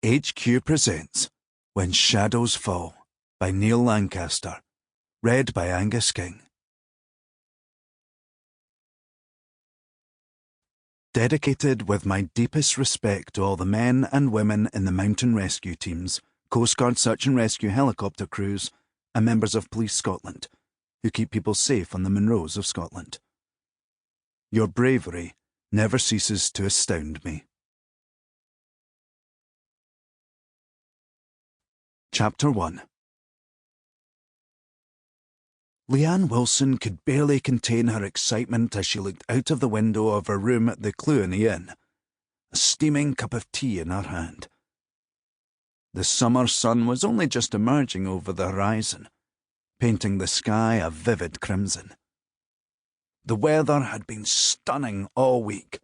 HQ presents When Shadows Fall by Neil Lancaster. Read by Angus King. Dedicated with my deepest respect to all the men and women in the mountain rescue teams, Coast Guard search and rescue helicopter crews, and members of Police Scotland, who keep people safe on the Munros of Scotland. Your bravery never ceases to astound me. Chapter 1. Leanne Wilson could barely contain her excitement as she looked out of the window of her room at the Cluny Inn, a steaming cup of tea in her hand. The summer sun was only just emerging over the horizon, painting the sky a vivid crimson. The weather had been stunning all week,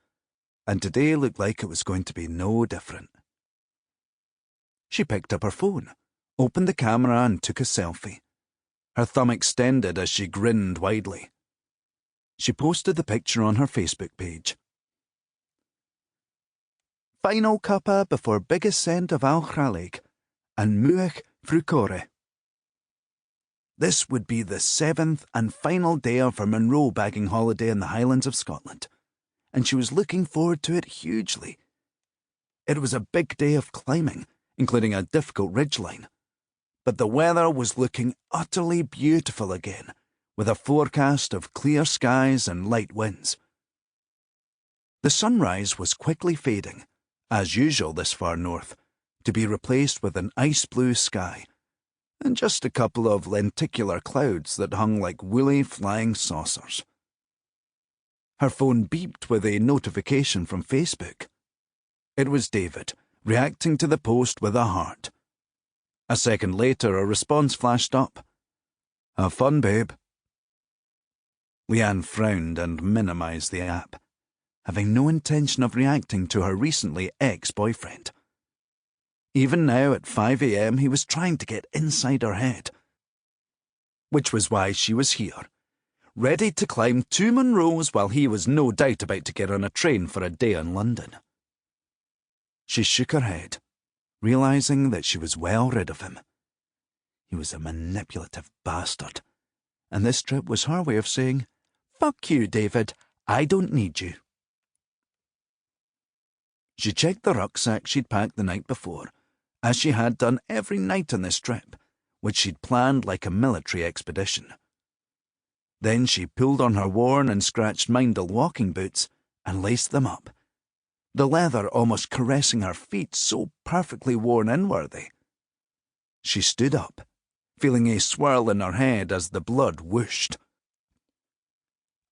and today looked like it was going to be no different. She picked up her phone, opened the camera and took a selfie, her thumb extended as she grinned widely. She posted the picture on her Facebook page. Final cuppa before big ascent of Alchralig and Muach Frucore. This would be the 7th and final day of her Munro bagging holiday in the Highlands of Scotland, and she was looking forward to it hugely. It was a big day of climbing, including a difficult ridgeline. But the weather was looking utterly beautiful again, with a forecast of clear skies and light winds. The sunrise was quickly fading, as usual this far north, to be replaced with an ice-blue sky, and just a couple of lenticular clouds that hung like woolly flying saucers. Her phone beeped with a notification from Facebook. It was David, reacting to the post with a heart. A second later, a response flashed up. Have fun, babe. Leanne frowned and minimized the app, having no intention of reacting to her recently ex-boyfriend. Even now at 5 a.m, he was trying to get inside her head. Which was why she was here, ready to climb 2 Munros while he was no doubt about to get on a train for a day in London. She shook her head, realizing that she was well rid of him. He was a manipulative bastard, and this trip was her way of saying, "Fuck you, David, I don't need you." She checked the rucksack she'd packed the night before, as she had done every night on this trip, which she'd planned like a military expedition. Then she pulled on her worn and scratched Mindel walking boots and laced them up, the leather almost caressing her feet, so perfectly worn inworthy. She stood up, feeling a swirl in her head as the blood whooshed.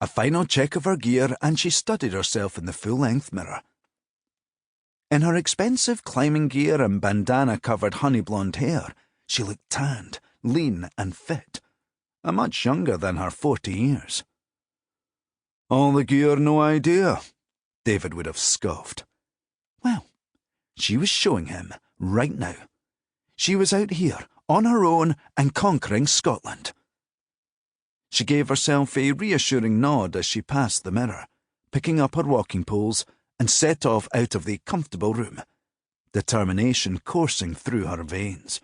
A final check of her gear, and she studied herself in the full-length mirror. In her expensive climbing gear and bandana-covered honey-blonde hair, she looked tanned, lean and fit, and much younger than her 40 years. All the gear, no idea, David would have scoffed. Well, she was showing him right now. She was out here, on her own and conquering Scotland. She gave herself a reassuring nod as she passed the mirror, picking up her walking poles, and set off out of the comfortable room, determination coursing through her veins.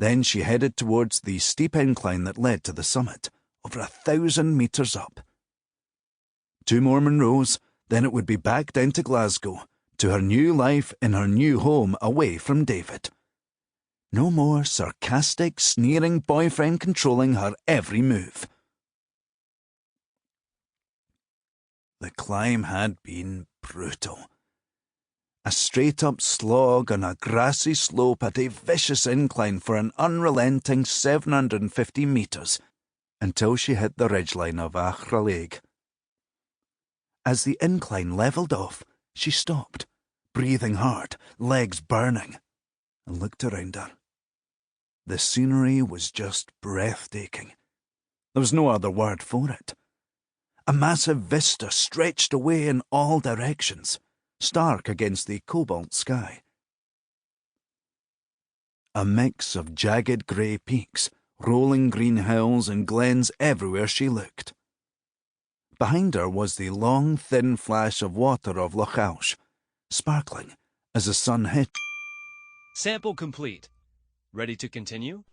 Then she headed towards the steep incline that led to the summit, over 1,000 metres up. 2 more Munros, then it would be back down to Glasgow, to her new life in her new home away from David. No more sarcastic, sneering boyfriend controlling her every move. The climb had been brutal. A straight-up slog on a grassy slope at a vicious incline for an unrelenting 750 metres, until she hit the ridgeline of Alchralig. As the incline levelled off, she stopped, breathing hard, legs burning, and looked around her. The scenery was just breathtaking. There was no other word for it. A massive vista stretched away in all directions, stark against the cobalt sky. A mix of jagged grey peaks, rolling green hills and glens everywhere she looked. Behind her was the long, thin flash of water of Loch Alsh, sparkling as the sun hit. Sample complete. Ready to continue?